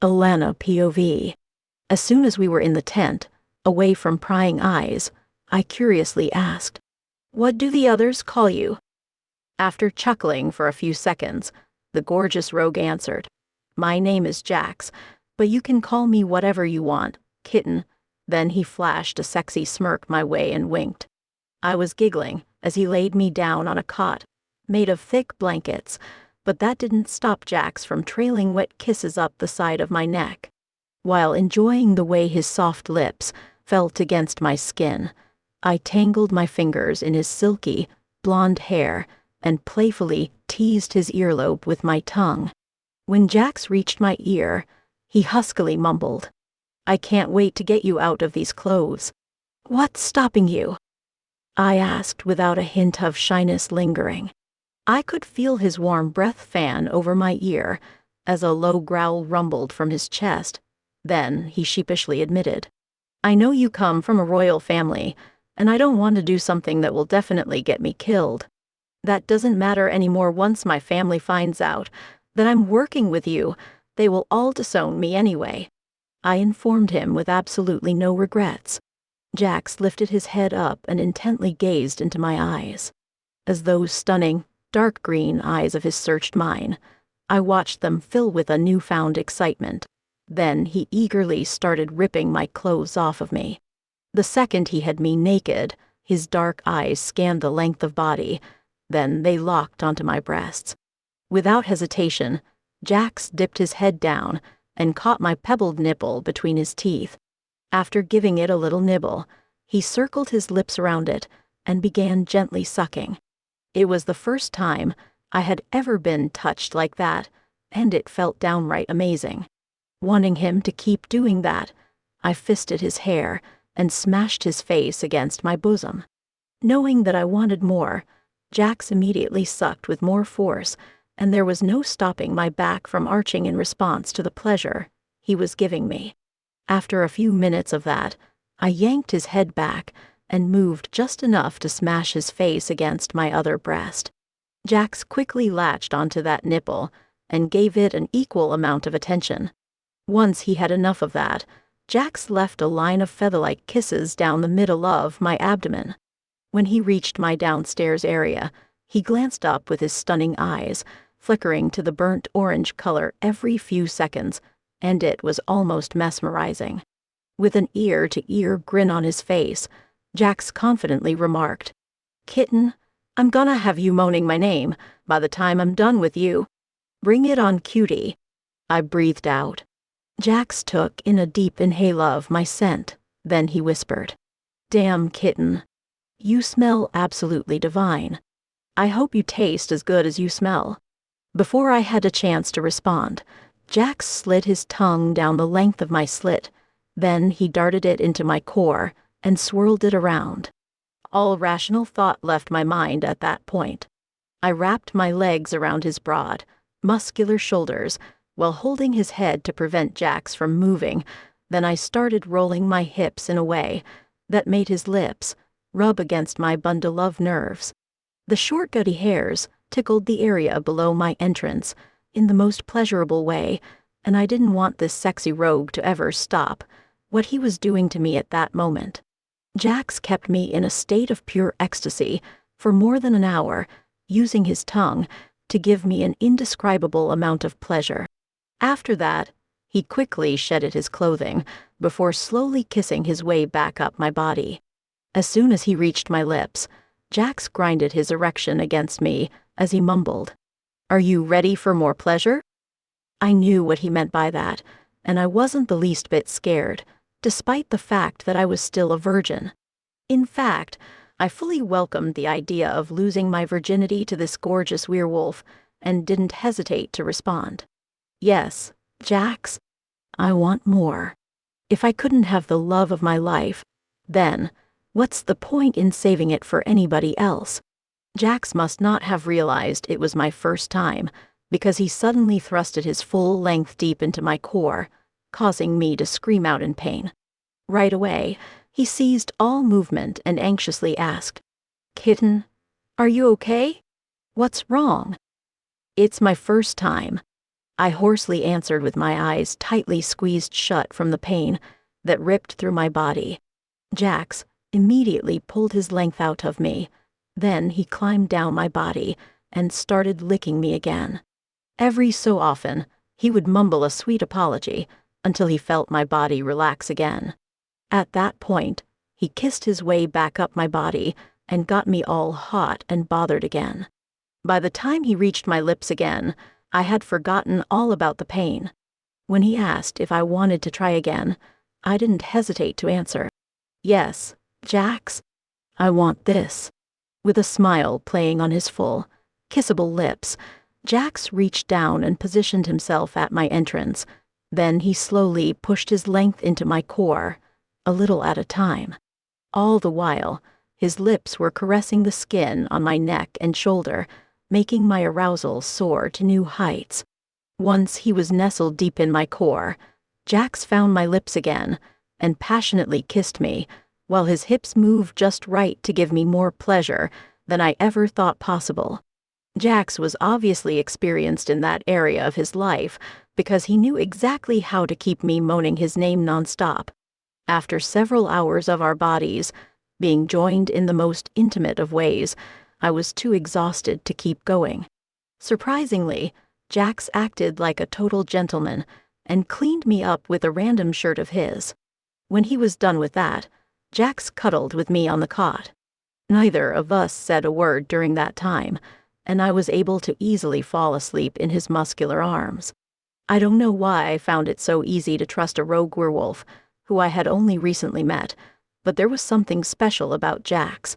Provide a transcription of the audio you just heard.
Alana POV. As soon as we were in the tent, away from prying eyes, I curiously asked, "What do the others call you?" After chuckling for a few seconds, the gorgeous rogue answered, "My name is Jax, but you can call me whatever you want, kitten." Then he flashed a sexy smirk my way and winked. I was giggling as he laid me down on a cot, made of thick blankets, but that didn't stop Jax from trailing wet kisses up the side of my neck. While enjoying the way his soft lips felt against my skin, I tangled my fingers in his silky, blonde hair and playfully teased his earlobe with my tongue. When Jax reached my ear, he huskily mumbled, "I can't wait to get you out of these clothes." "What's stopping you?" I asked without a hint of shyness lingering. I could feel his warm breath fan over my ear as a low growl rumbled from his chest. Then he sheepishly admitted, "I know you come from a royal family, and I don't want to do something that will definitely get me killed. That doesn't matter anymore once my family finds out that I'm working with you. They will all disown me anyway." I informed him with absolutely no regrets. Jax lifted his head up and intently gazed into my eyes. As those stunning, dark green eyes of his searched mine, I watched them fill with a newfound excitement. Then he eagerly started ripping my clothes off of me. The second he had me naked, his dark eyes scanned the length of body, then they locked onto my breasts. Without hesitation, Jax dipped his head down and caught my pebbled nipple between his teeth. After giving it a little nibble, he circled his lips around it and began gently sucking. It was the first time I had ever been touched like that, and it felt downright amazing. Wanting him to keep doing that, I fisted his hair and smashed his face against my bosom. Knowing that I wanted more, Jax immediately sucked with more force, and there was no stopping my back from arching in response to the pleasure he was giving me. After a few minutes of that, I yanked his head back and moved just enough to smash his face against my other breast. Jax quickly latched onto that nipple and gave it an equal amount of attention. Once he had enough of that, Jax left a line of feather-like kisses down the middle of my abdomen. When he reached my downstairs area, he glanced up with his stunning eyes, flickering to the burnt orange color every few seconds, and it was almost mesmerizing. With an ear-to-ear grin on his face, Jax confidently remarked, "Kitten, I'm gonna have you moaning my name by the time I'm done with you. Bring it on, cutie." I breathed out. Jax took in a deep inhale of my scent, then he whispered, "Damn, kitten. You smell absolutely divine. I hope you taste as good as you smell." Before I had a chance to respond, Jax slid his tongue down the length of my slit, then he darted it into my core and swirled it around. All rational thought left my mind at that point. I wrapped my legs around his broad, muscular shoulders while holding his head to prevent Jax from moving. Then I started rolling my hips in a way that made his lips rub against my bundle of nerves. The short gutty hairs tickled the area below my entrance in the most pleasurable way, and I didn't want this sexy rogue to ever stop what he was doing to me at that moment. Jax kept me in a state of pure ecstasy for more than an hour, using his tongue to give me an indescribable amount of pleasure. After that, he quickly shedded his clothing before slowly kissing his way back up my body. As soon as he reached my lips, Jax grinded his erection against me as he mumbled, "Are you ready for more pleasure?" I knew what he meant by that, and I wasn't the least bit scared, despite the fact that I was still a virgin. In fact, I fully welcomed the idea of losing my virginity to this gorgeous werewolf and didn't hesitate to respond. "Yes, Jax, I want more. If I couldn't have the love of my life, then what's the point in saving it for anybody else?" Jax must not have realized it was my first time, because he suddenly thrusted his full length deep into my core, causing me to scream out in pain. Right away, he ceased all movement and anxiously asked, "Kitten, are you okay? What's wrong?" "It's my first time. I hoarsely answered with my eyes tightly squeezed shut from the pain that ripped through my body. Jax immediately pulled his length out of me. Then he climbed down my body and started licking me again. Every so often, he would mumble a sweet apology until he felt my body relax again. At that point, he kissed his way back up my body and got me all hot and bothered again. By the time he reached my lips again, I had forgotten all about the pain. When he asked if I wanted to try again, I didn't hesitate to answer, "Yes, Jax, I want this." With a smile playing on his full, kissable lips, Jax reached down and positioned himself at my entrance. Then he slowly pushed his length into my core, a little at a time. All the while, his lips were caressing the skin on my neck and shoulder, making my arousal soar to new heights. Once he was nestled deep in my core, Jax found my lips again and passionately kissed me, while his hips moved just right to give me more pleasure than I ever thought possible. Jax was obviously experienced in that area of his life because he knew exactly how to keep me moaning his name nonstop. After several hours of our bodies being joined in the most intimate of ways, I was too exhausted to keep going. Surprisingly, Jax acted like a total gentleman and cleaned me up with a random shirt of his. When he was done with that, Jax cuddled with me on the cot. Neither of us said a word during that time, and I was able to easily fall asleep in his muscular arms. I don't know why I found it so easy to trust a rogue werewolf, who I had only recently met, but there was something special about Jax.